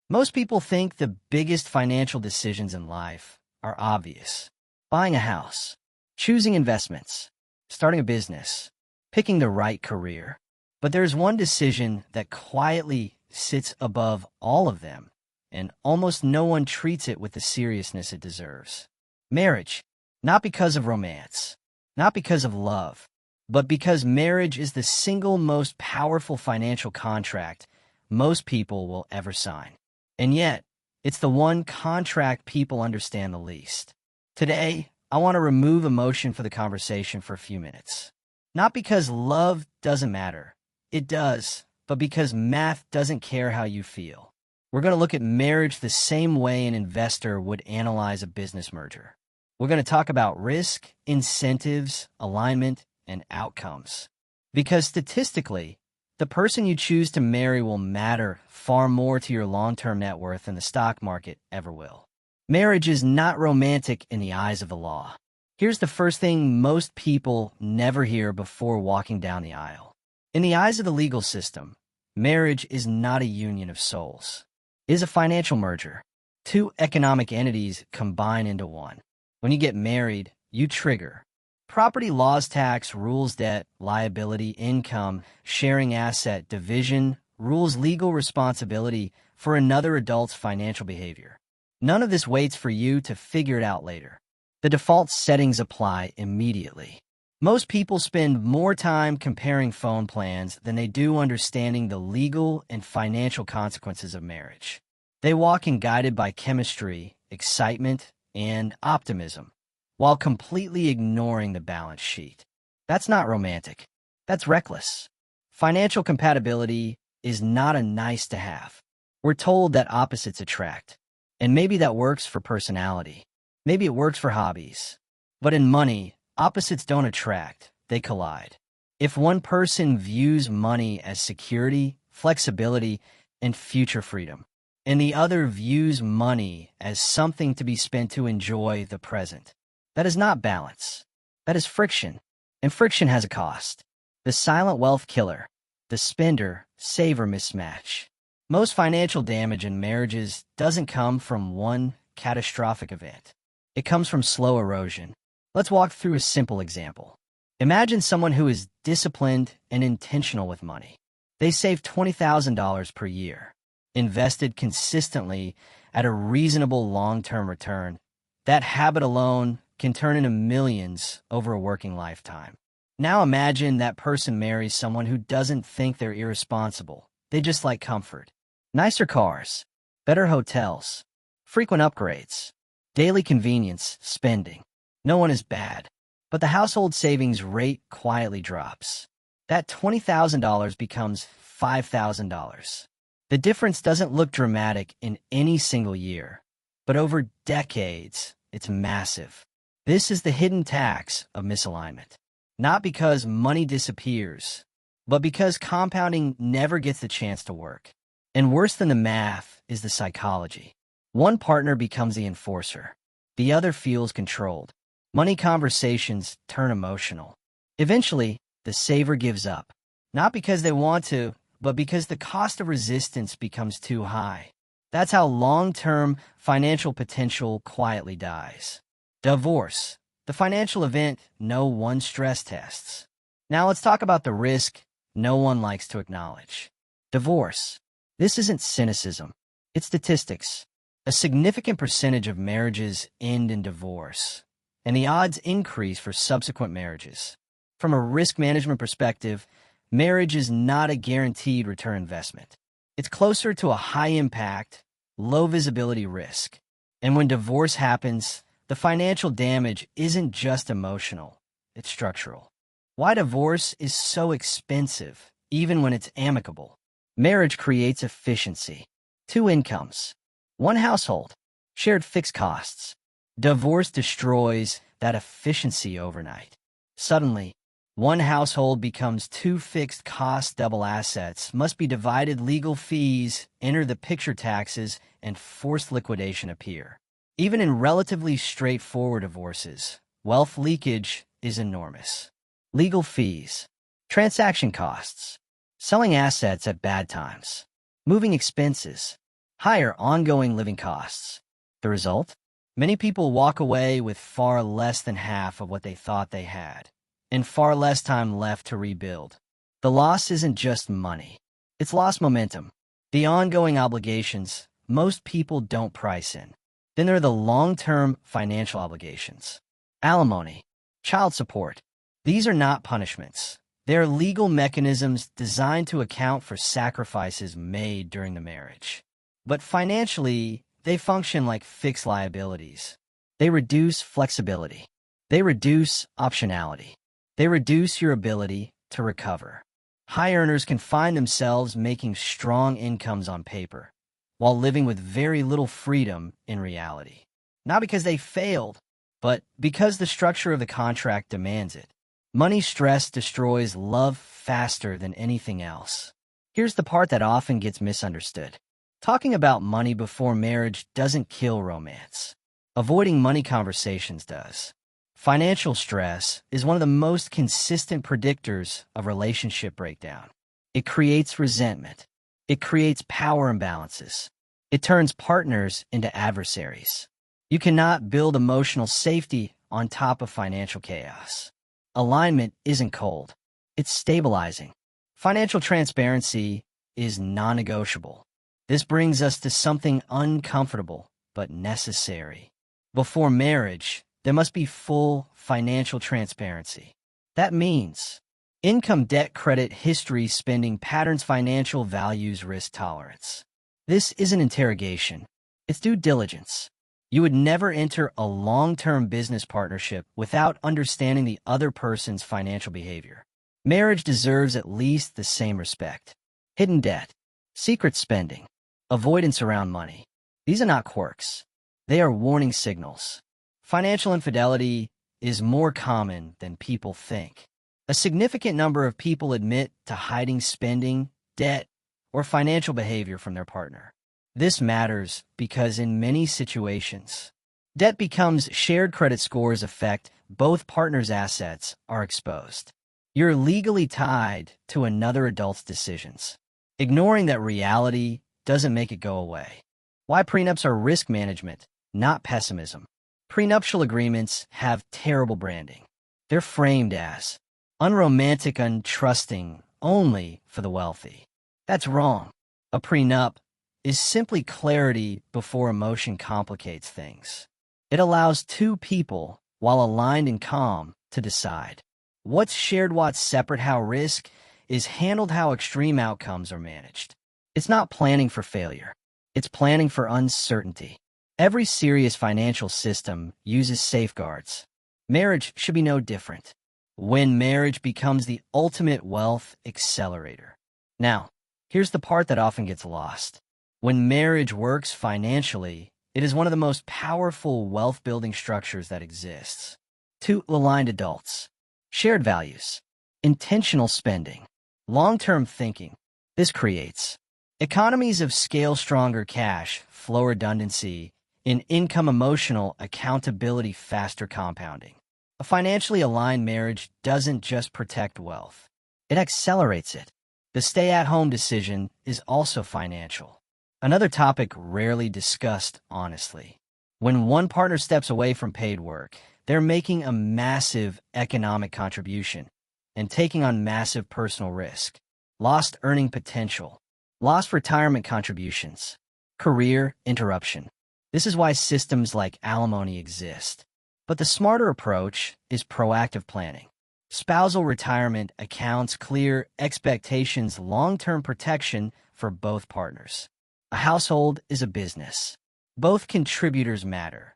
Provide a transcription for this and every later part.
Most people think the biggest financial decisions in life are obvious. Buying a house, choosing investments, starting a business, picking the right career. But there's one decision that quietly sits above all of them, and almost no one treats it with the seriousness it deserves. Marriage, not because of romance, not because of love, but because marriage is the single most powerful financial contract most people will ever sign. And yet, it's the one contract people understand the least. Today, I want to remove emotion for the conversation for a few minutes. Not because love doesn't matter. It does, but because math doesn't care how you feel. We're going to look at marriage the same way an investor would analyze a business merger. We're going to talk about risk, incentives, alignment, and outcomes. Because statistically, the person you choose to marry will matter far more to your long-term net worth than the stock market ever will. Marriage is not romantic in the eyes of the law. Here's the first thing most people never hear before walking down the aisle. In the eyes of the legal system, marriage is not a union of souls. It is a financial merger. Two economic entities combine into one. When you get married, you trigger property laws, tax, rules, debt, liability, income, sharing asset, division, rules, legal responsibility for another adult's financial behavior. None of this waits for you to figure it out later. The default settings apply immediately. Most people spend more time comparing phone plans than they do understanding the legal and financial consequences of marriage. They walk in guided by chemistry, excitement, and optimism, while completely ignoring the balance sheet. That's not romantic. That's reckless. Financial compatibility is not a nice to have. We're told that opposites attract. And maybe that works for personality. Maybe it works for hobbies. But in money, opposites don't attract, they collide. If one person views money as security, flexibility, and future freedom, and the other views money as something to be spent to enjoy the present, that is not balance. That is friction. And friction has a cost. The silent wealth killer, the spender-saver mismatch. Most financial damage in marriages doesn't come from one catastrophic event. It comes from slow erosion. Let's walk through a simple example. Imagine someone who is disciplined and intentional with money. They save $20,000 per year, invested consistently at a reasonable long-term return. That habit alone can turn into millions over a working lifetime. Now imagine that person marries someone who doesn't think they're irresponsible. They just like comfort. Nicer cars, better hotels, frequent upgrades, daily convenience, spending. No one is bad, but the household savings rate quietly drops. That $20,000 becomes $5,000. The difference doesn't look dramatic in any single year, but over decades, it's massive. This is the hidden tax of misalignment. Not because money disappears, but because compounding never gets the chance to work. And worse than the math is the psychology. One partner becomes the enforcer. The other feels controlled. Money conversations turn emotional. Eventually, the saver gives up. Not because they want to, but because the cost of resistance becomes too high. That's how long-term financial potential quietly dies. Divorce, the financial event no one stress tests. Now let's talk about the risk no one likes to acknowledge. Divorce. This isn't cynicism. It's statistics. A significant percentage of marriages end in divorce, and the odds increase for subsequent marriages. From a risk management perspective, marriage is not a guaranteed return investment. It's closer to a high-impact, low-visibility risk. And when divorce happens, the financial damage isn't just emotional, it's structural. Why divorce is so expensive, even when it's amicable. Marriage creates efficiency. Two incomes, one household, shared fixed costs. Divorce destroys that efficiency overnight. Suddenly, one household becomes two fixed cost double assets, must be divided, legal fees, enter the picture, taxes, and forced liquidation appear. Even in relatively straightforward divorces, wealth leakage is enormous. Legal fees, transaction costs, selling assets at bad times, moving expenses, higher ongoing living costs. The result? Many people walk away with far less than half of what they thought they had, and far less time left to rebuild. The loss isn't just money. It's lost momentum. The ongoing obligations most people don't price in. Then there are the long-term financial obligations. Alimony, child support. These are not punishments. They are legal mechanisms designed to account for sacrifices made during the marriage. But financially, they function like fixed liabilities. They reduce flexibility. They reduce optionality. They reduce your ability to recover. High earners can find themselves making strong incomes on paper, while living with very little freedom in reality. Not because they failed, but because the structure of the contract demands it. Money stress destroys love faster than anything else. Here's the part that often gets misunderstood. Talking about money before marriage doesn't kill romance. Avoiding money conversations does. Financial stress is one of the most consistent predictors of relationship breakdown. It creates resentment. It creates power imbalances. It turns partners into adversaries. You cannot build emotional safety on top of financial chaos. Alignment isn't cold. It's stabilizing. Financial transparency is non-negotiable. This brings us to something uncomfortable but necessary. Before marriage, there must be full financial transparency. That means income, debt, credit, history, spending patterns, financial values, risk tolerance. This isn't interrogation. It's due diligence. You would never enter a long-term business partnership without understanding the other person's financial behavior. Marriage deserves at least the same respect. Hidden debt, secret spending, avoidance around money. These are not quirks. They are warning signals. Financial infidelity is more common than people think. A significant number of people admit to hiding spending, debt, or financial behavior from their partner. This matters because in many situations, debt becomes shared. Credit scores affect both partners' assets are exposed. You're legally tied to another adult's decisions. Ignoring that reality doesn't make it go away. Why prenups are risk management, not pessimism. Prenuptial agreements have terrible branding. They're framed as unromantic, untrusting, only for the wealthy. That's wrong. A prenup is simply clarity before emotion complicates things. It allows two people, while aligned and calm, to decide what's shared, what's separate, how risk is handled, how extreme outcomes are managed. It's not planning for failure. It's planning for uncertainty. Every serious financial system uses safeguards. Marriage should be no different. When marriage becomes the ultimate wealth accelerator. Now, here's the part that often gets lost. When marriage works financially, it is one of the most powerful wealth-building structures that exists. Two aligned adults, shared values, intentional spending, long-term thinking. This creates economies of scale, stronger cash flow, redundancy in income, emotional accountability, faster compounding. A financially aligned marriage doesn't just protect wealth. It accelerates it. The stay-at-home decision is also financial. Another topic rarely discussed honestly. When one partner steps away from paid work, they're making a massive economic contribution and taking on massive personal risk. Lost earning potential, lost retirement contributions, career interruption. This is why systems like alimony exist. But the smarter approach is proactive planning. Spousal retirement accounts, clear expectations, long-term protection for both partners. A household is a business. Both contributors matter,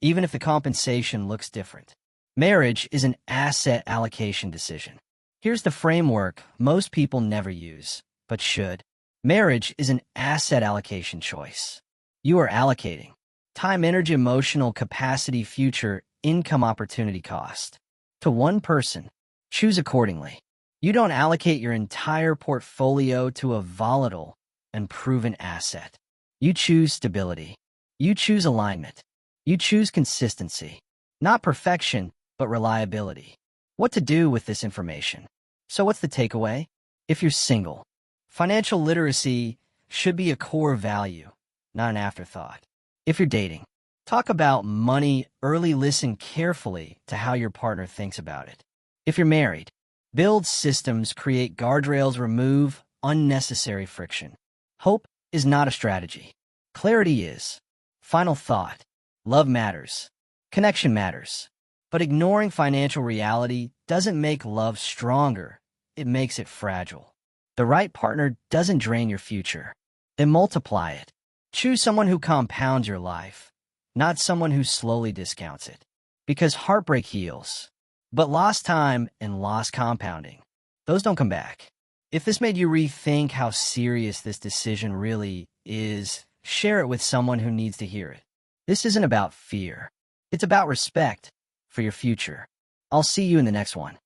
even if the compensation looks different. Marriage is an asset allocation decision. Here's the framework most people never use, but should. Marriage is an asset allocation choice. You are allocating time, energy, emotional capacity, future income, opportunity cost to one person. Choose accordingly. You don't allocate your entire portfolio to a volatile and proven asset. You choose stability. You choose alignment. You choose consistency. Not perfection, but reliability. What to do with this information? So what's the takeaway? If you're single, financial literacy should be a core value. not an afterthought. If you're dating, talk about money early, listen carefully to how your partner thinks about it. If you're married, build systems, create guardrails, remove unnecessary friction. Hope is not a strategy. Clarity is. Final thought. Love matters. Connection matters. But ignoring financial reality doesn't make love stronger. It makes it fragile. The right partner doesn't drain your future. They multiply it. Choose someone who compounds your life, not someone who slowly discounts it. Because heartbreak heals, but lost time and lost compounding, those don't come back. If this made you rethink how serious this decision really is, share it with someone who needs to hear it. This isn't about fear. It's about respect for your future. I'll see you in the next one.